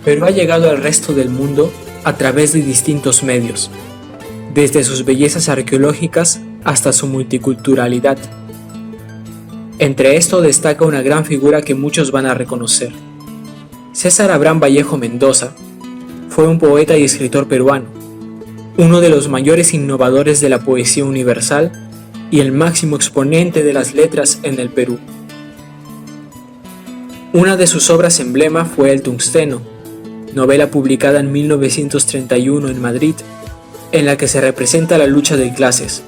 pero ha llegado al resto del mundo a través de distintos medios, desde sus bellezas arqueológicas hasta su multiculturalidad. Entre esto destaca una gran figura que muchos van a reconocer. César Abraham Vallejo Mendoza fue un poeta y escritor peruano, uno de los mayores innovadores de la poesía universal y el máximo exponente de las letras en el Perú. Una de sus obras emblema fue El Tungsteno, novela publicada en 1931 en Madrid, en la que se representa la lucha de clases.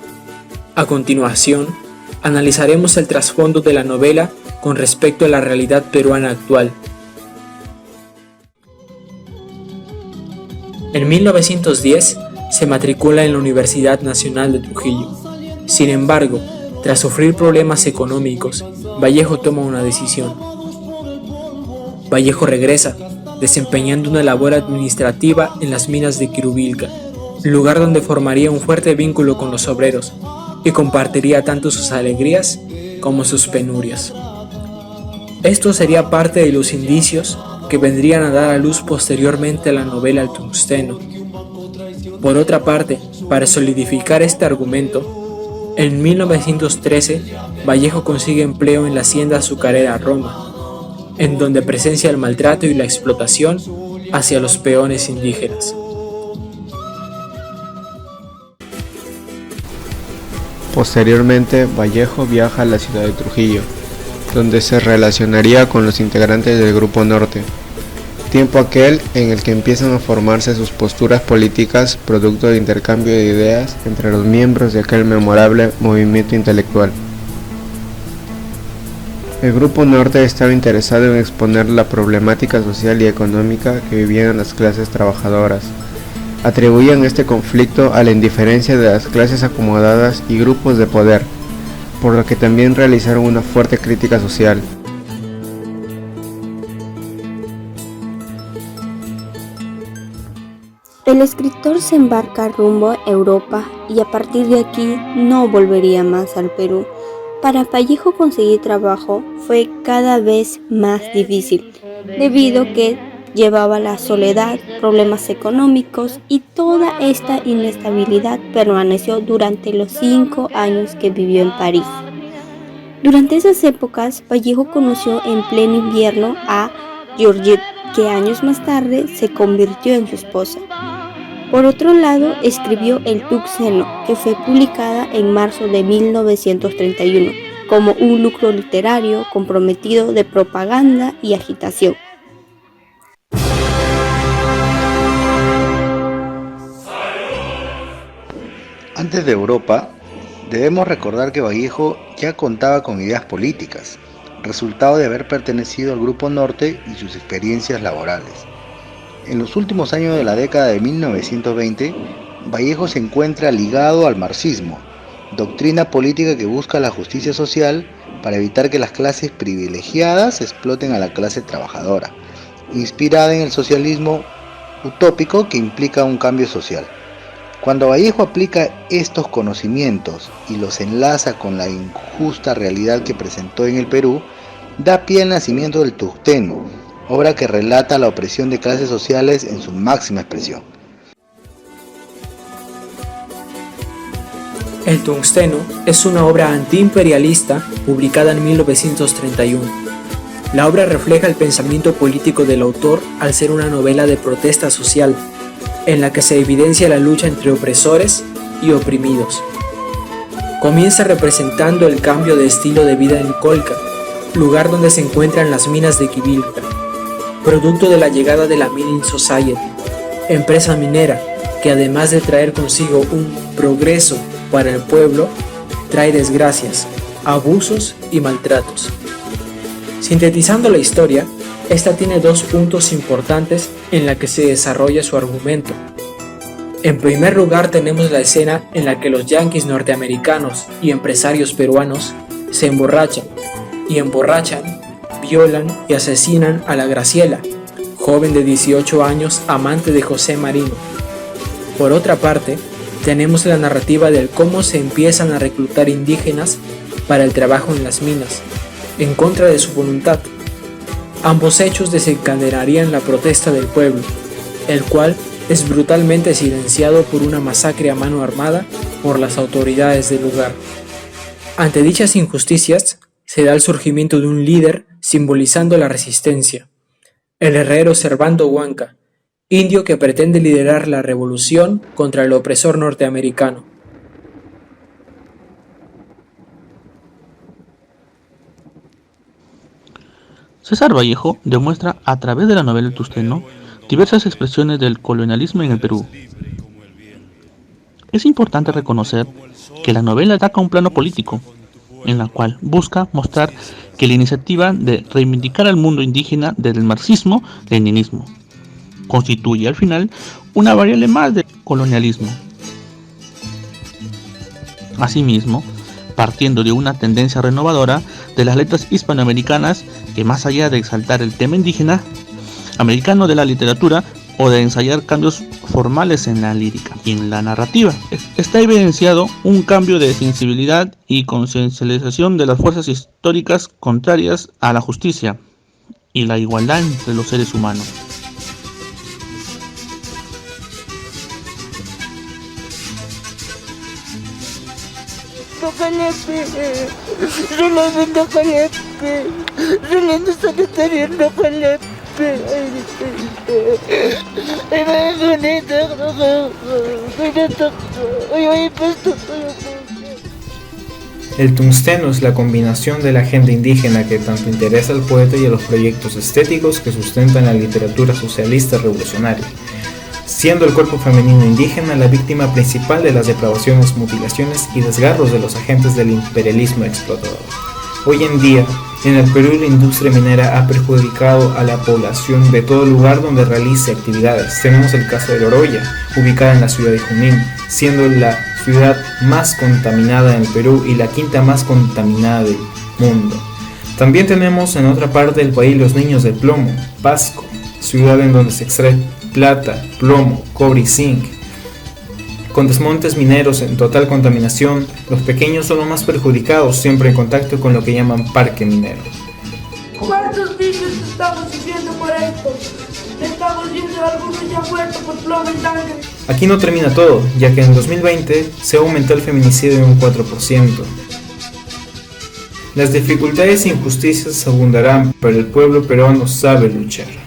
A continuación, analizaremos el trasfondo de la novela con respecto a la realidad peruana actual. En 1910 se matricula en la Universidad Nacional de Trujillo. Sin embargo, tras sufrir problemas económicos, Vallejo toma una decisión. Vallejo regresa, desempeñando una labor administrativa en las minas de Quirubilca, lugar donde formaría un fuerte vínculo con los obreros y compartiría tanto sus alegrías como sus penurias. Esto sería parte de los indicios que vendrían a dar a luz posteriormente a la novela El Tungsteno. Por otra parte, para solidificar este argumento, en 1913 Vallejo consigue empleo en la hacienda azucarera Roma, en donde presencia el maltrato y la explotación hacia los peones indígenas. Posteriormente, Vallejo viaja a la ciudad de Trujillo, donde se relacionaría con los integrantes del Grupo Norte, tiempo aquel en el que empiezan a formarse sus posturas políticas producto de intercambio de ideas entre los miembros de aquel memorable movimiento intelectual. El Grupo Norte estaba interesado en exponer la problemática social y económica que vivían las clases trabajadoras. Atribuían este conflicto a la indiferencia de las clases acomodadas y grupos de poder, por lo que también realizaron una fuerte crítica social. El escritor se embarca rumbo a Europa y a partir de aquí no volvería más al Perú. Para Vallejo conseguir trabajo fue cada vez más difícil, debido a que llevaba la soledad, problemas económicos y toda esta inestabilidad permaneció durante los 5 años que vivió en París. Durante esas épocas, Vallejo conoció en pleno invierno a Georgette, que años más tarde se convirtió en su esposa. Por otro lado, escribió El Tungsteno, que fue publicada en marzo de 1931, como un lucro literario comprometido de propaganda y agitación. Antes de Europa, debemos recordar que Vallejo ya contaba con ideas políticas, resultado de haber pertenecido al Grupo Norte y sus experiencias laborales. En los últimos años de la década de 1920, Vallejo se encuentra ligado al marxismo, doctrina política que busca la justicia social para evitar que las clases privilegiadas exploten a la clase trabajadora, inspirada en el socialismo utópico que implica un cambio social. Cuando Vallejo aplica estos conocimientos y los enlaza con la injusta realidad que presentó en el Perú, da pie al nacimiento del Tungsteno, obra que relata la opresión de clases sociales en su máxima expresión. El Tungsteno es una obra antiimperialista publicada en 1931. La obra refleja el pensamiento político del autor al ser una novela de protesta social, en la que se evidencia la lucha entre opresores y oprimidos. Comienza representando el cambio de estilo de vida en Colca, lugar donde se encuentran las minas de Quirubilca, producto de la llegada de la Mining Society, empresa minera que además de traer consigo un progreso para el pueblo, trae desgracias, abusos y maltratos. Sintetizando la historia, esta tiene 2 puntos importantes en la que se desarrolla su argumento. En primer lugar tenemos la escena en la que los yanquis norteamericanos y empresarios peruanos se emborrachan, violan y asesinan a la Graciela, joven de 18 años amante de José Marino. Por otra parte, tenemos la narrativa del cómo se empiezan a reclutar indígenas para el trabajo en las minas, en contra de su voluntad. Ambos hechos desencadenarían la protesta del pueblo, el cual es brutalmente silenciado por una masacre a mano armada por las autoridades del lugar. Ante dichas injusticias, se da el surgimiento de un líder simbolizando la resistencia, el herrero Servando Huanca, indio que pretende liderar la revolución contra el opresor norteamericano. César Vallejo demuestra a través de la novela El Tusteno diversas expresiones del colonialismo en el Perú. Es importante reconocer que la novela ataca un plano político, en la cual busca mostrar que la iniciativa de reivindicar al mundo indígena desde el marxismo-leninismo constituye al final una variable más del colonialismo. Asimismo, partiendo de una tendencia renovadora de las letras hispanoamericanas que, más allá de exaltar el tema indígena americano de la literatura o de ensayar cambios formales en la lírica y en la narrativa, está evidenciado un cambio de sensibilidad y conciencialización de las fuerzas históricas contrarias a la justicia y la igualdad entre los seres humanos. El tungsteno es la combinación de la agenda indígena que tanto interesa al poeta y a los proyectos estéticos que sustentan la literatura socialista revolucionaria, siendo el cuerpo femenino indígena la víctima principal de las depravaciones, mutilaciones y desgarros de los agentes del imperialismo explotador. Hoy en día, en el Perú, la industria minera ha perjudicado a la población de todo lugar donde realice actividades. Tenemos el caso de Loroya, ubicada en la ciudad de Junín, siendo la ciudad más contaminada en el Perú y la quinta más contaminada del mundo. También tenemos en otra parte del país Los Niños del Plomo, Pasco, ciudad en donde se extrae plata, plomo, cobre y zinc. Con desmontes mineros en total contaminación, los pequeños son los más perjudicados, siempre en contacto con lo que llaman parque minero. ¿Cuántos niños estamos viviendo por esto? Estamos viendo algunos ya muertos por plomo y sangre. Aquí no termina todo, ya que en 2020 se aumentó el feminicidio en un 4%. Las dificultades e injusticias abundarán, pero el pueblo peruano sabe luchar.